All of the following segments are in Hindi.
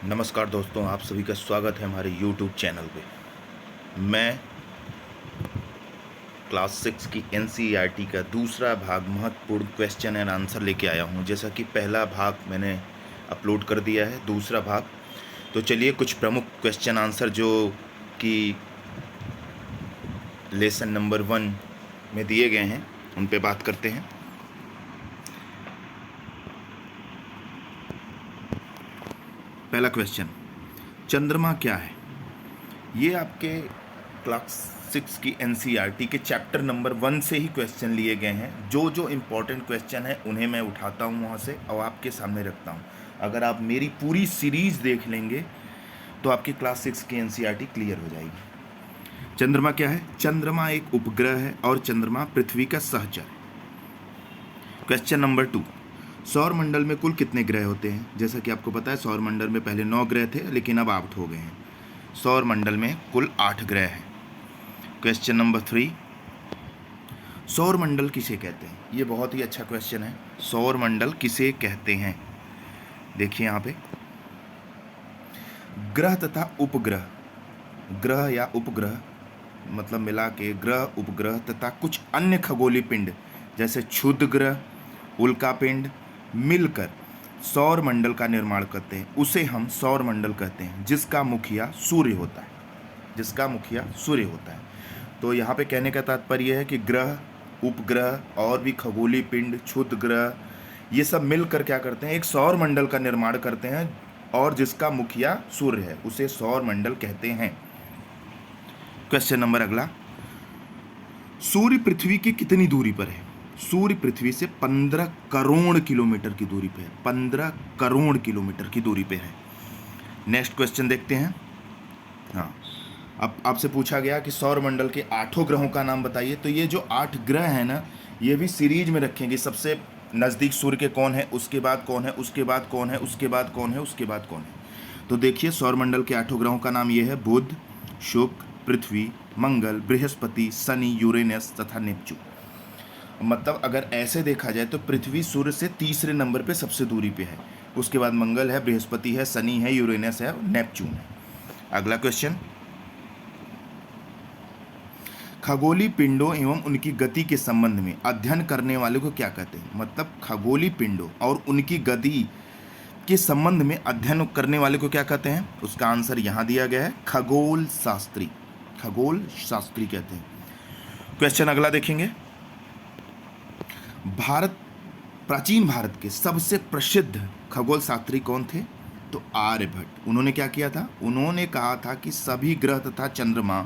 नमस्कार दोस्तों, आप सभी का स्वागत है हमारे YouTube चैनल पे। मैं क्लास 6 की NCERT का दूसरा भाग महत्वपूर्ण क्वेश्चन एंड आंसर लेके आया हूँ। जैसा कि पहला भाग मैंने अपलोड कर दिया है, दूसरा भाग। तो चलिए कुछ प्रमुख क्वेश्चन आंसर जो कि लेसन नंबर 1 में दिए गए हैं उन पे बात करते हैं। पहला क्वेश्चन, चंद्रमा क्या है? ये आपके क्लास 6 की NCERT के चैप्टर नंबर 1 से ही क्वेश्चन लिए गए हैं। जो जो इम्पोर्टेंट क्वेश्चन है उन्हें मैं उठाता हूँ वहाँ से और आपके सामने रखता हूँ। अगर आप मेरी पूरी सीरीज देख लेंगे तो आपकी क्लास 6 की NCERT क्लियर हो जाएगी। चंद्रमा क्या है? चंद्रमा एक उपग्रह है और चंद्रमा पृथ्वी का सहचर है। क्वेश्चन नंबर 2, सौर मंडल में कुल कितने ग्रह होते हैं? जैसा कि आपको पता है सौर मंडल में पहले 9 ग्रह थे, लेकिन अब 8 हो गए हैं। सौर मंडल में कुल 8 ग्रह हैं। क्वेश्चन नंबर 3, सौर मंडल किसे कहते हैं? ये बहुत ही अच्छा क्वेश्चन है। सौर मंडल किसे कहते हैं? देखिए यहाँ पे ग्रह तथा उपग्रह, ग्रह या उपग्रह मतलब मिला के ग्रह, उपग्रह तथा कुछ अन्य खगोलीय पिंड जैसे क्षुद्र ग्रह, उल्का पिंड मिलकर सौर मंडल का निर्माण करते हैं। उसे हम सौर मंडल कहते हैं, जिसका मुखिया सूर्य होता है। जिसका मुखिया सूर्य होता है। तो यहाँ पे कहने का तात्पर्य यह है कि ग्रह, उपग्रह और भी खगोलीय पिंड, क्षुद्र ग्रह, ये सब मिलकर क्या करते हैं? एक सौर मंडल का निर्माण करते हैं और जिसका मुखिया सूर्य है उसे सौर मंडल कहते हैं। क्वेश्चन नंबर अगला, सूर्य पृथ्वी की कितनी दूरी पर है? सूर्य पृथ्वी से 15 करोड़ किलोमीटर की दूरी पे है। 15 करोड़ किलोमीटर की दूरी पे है। नेक्स्ट क्वेश्चन देखते हैं। हाँ, अब आपसे पूछा गया कि सौर मंडल के 8 ग्रहों का नाम बताइए। तो ये जो 8 ग्रह हैं ना, ये भी सीरीज में रखेंगे। सबसे नज़दीक सूर्य के कौन है, उसके बाद कौन है, उसके बाद कौन है, उसके बाद कौन है, उसके बाद कौन है। तो देखिए सौर मंडल के 8 ग्रहों का नाम ये है: बुध, शुक्र, पृथ्वी, मंगल, बृहस्पति, शनि, यूरेनस तथा नेपच्यून। मतलब अगर ऐसे देखा जाए तो पृथ्वी सूर्य से तीसरे नंबर पे सबसे दूरी पे है। उसके बाद मंगल है, बृहस्पति है, शनि है, यूरेनस है, नेपच्यून है। अगला क्वेश्चन, खगोलीय पिंडों एवं उनकी गति के संबंध में अध्ययन करने वाले को क्या कहते हैं? मतलब खगोलीय पिंडों और उनकी गति के संबंध में अध्ययन करने वाले को क्या कहते हैं? उसका आंसर यहाँ दिया गया है, खगोल शास्त्री। खगोल शास्त्री कहते हैं। क्वेश्चन अगला देखेंगे, प्राचीन भारत के सबसे प्रसिद्ध खगोल शास्त्री कौन थे? तो आर्यभट्ट। उन्होंने क्या किया था? उन्होंने कहा था कि सभी ग्रह तथा चंद्रमा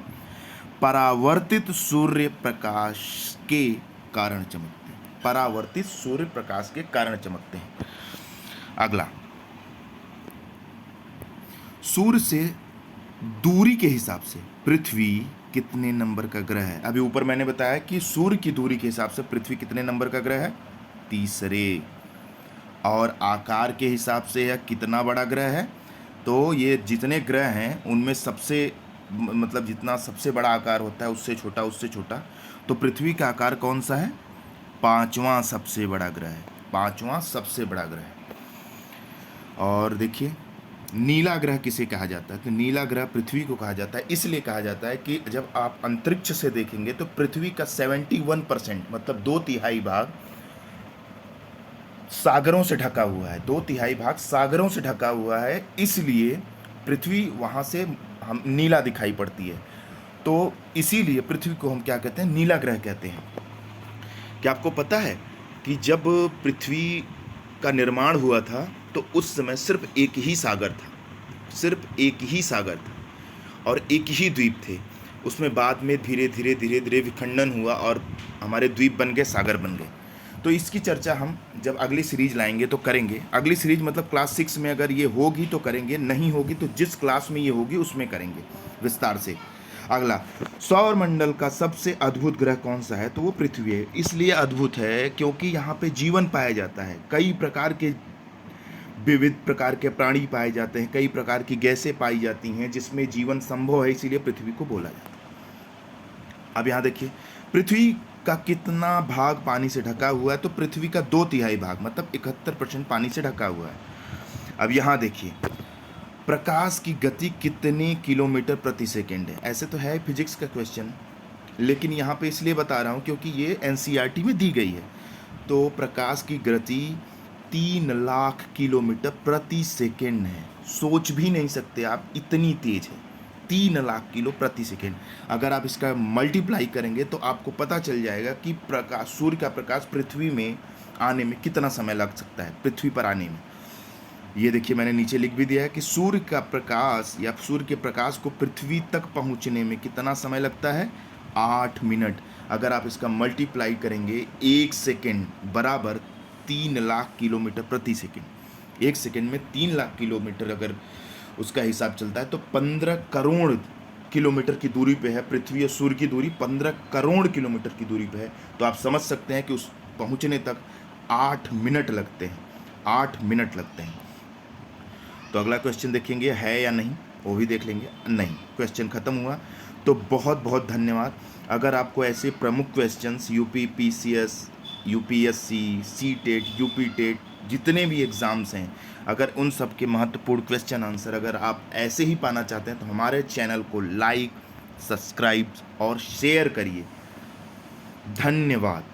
परावर्तित सूर्य प्रकाश के कारण चमकते हैं। परावर्तित सूर्य प्रकाश के कारण चमकते हैं। अगला, सूर्य से दूरी के हिसाब से पृथ्वी कितने नंबर का ग्रह है? अभी ऊपर मैंने बताया कि सूर्य की दूरी के हिसाब से पृथ्वी कितने नंबर का ग्रह है? तीसरे। और आकार के हिसाब से यह कितना बड़ा ग्रह है? तो ये जितने ग्रह हैं उनमें सबसे मतलब जितना सबसे बड़ा आकार होता है उससे छोटा, उससे छोटा। तो पृथ्वी का आकार कौन सा है? 5वां सबसे बड़ा ग्रह है। 5वां सबसे बड़ा ग्रह है। और देखिए नीला ग्रह किसे कहा जाता है? तो नीला ग्रह पृथ्वी को कहा जाता है। इसलिए कहा जाता है कि जब आप अंतरिक्ष से देखेंगे तो पृथ्वी का 71% मतलब 2/3 भाग सागरों से ढका हुआ है। 2/3 भाग सागरों से ढका हुआ है, इसलिए पृथ्वी वहाँ से हम नीला दिखाई पड़ती है। तो इसीलिए पृथ्वी को हम क्या कहते हैं? नीला ग्रह कहते हैं। क्या आपको पता है कि जब पृथ्वी का निर्माण हुआ था तो उस समय सिर्फ एक ही सागर था। सिर्फ एक ही सागर था और एक ही द्वीप थे। उसमें बाद में धीरे धीरे धीरे धीरे विखंडन हुआ और हमारे द्वीप बन गए, सागर बन गए। तो इसकी चर्चा हम जब अगली सीरीज लाएंगे तो करेंगे। अगली सीरीज मतलब क्लास 6 में अगर ये होगी तो करेंगे, नहीं होगी तो जिस क्लास में ये होगी उसमें करेंगे विस्तार से। अगला, सौर मंडल का सबसे अद्भुत ग्रह कौन सा है? तो वो पृथ्वी है। इसलिए अद्भुत है क्योंकि यहाँ पे जीवन पाया जाता है। कई प्रकार के विविध प्रकार के प्राणी पाए जाते हैं, कई प्रकार की गैसें पाई जाती हैं जिसमें जीवन संभव है, इसीलिए पृथ्वी को बोला जाता है। अब यहाँ देखिए पृथ्वी का कितना भाग पानी से ढका हुआ है? तो पृथ्वी का 2/3 भाग मतलब 71% पानी से ढका हुआ है। अब यहाँ देखिए प्रकाश की गति कितने किलोमीटर प्रति सेकंड है? ऐसे तो है फिजिक्स का क्वेश्चन, लेकिन यहाँ पे इसलिए बता रहा हूँ क्योंकि ये एनसीईआरटी में दी गई है। तो प्रकाश की गति 3 लाख किलोमीटर प्रति सेकंड है। सोच भी नहीं सकते आप, इतनी तेज है 3 लाख किलो प्रति सेकंड। अगर आप इसका मल्टीप्लाई करेंगे तो आपको पता चल जाएगा कि प्रकाश, सूर्य का प्रकाश पृथ्वी में आने में कितना समय लग सकता है, पृथ्वी पर आने में। ये देखिए मैंने नीचे लिख भी दिया है कि सूर्य का प्रकाश या सूर्य के प्रकाश को पृथ्वी तक पहुंचने में कितना समय लगता है? 8 मिनट। अगर आप इसका मल्टीप्लाई करेंगे, 1 सेकेंड बराबर 3 लाख किलोमीटर प्रति सेकेंड। 1 सेकेंड में 3 लाख किलोमीटर अगर उसका हिसाब चलता है तो 15 करोड़ किलोमीटर की दूरी पे है पृथ्वी और सूर्य की दूरी 15 करोड़ किलोमीटर की दूरी पे है। तो आप समझ सकते हैं कि उस पहुंचने तक 8 मिनट लगते हैं, 8 मिनट लगते हैं। तो अगला क्वेश्चन देखेंगे है या नहीं, वो भी देख लेंगे। नहीं, क्वेश्चन ख़त्म हुआ। तो बहुत बहुत धन्यवाद। अगर आपको ऐसे प्रमुख questions UP PCS, UPSC, CTET, UP TET, जितने भी एग्ज़ाम्स हैं, अगर उन सब के महत्वपूर्ण क्वेश्चन आंसर अगर आप ऐसे ही पाना चाहते हैं तो हमारे चैनल को लाइक, सब्सक्राइब और शेयर करिए। धन्यवाद।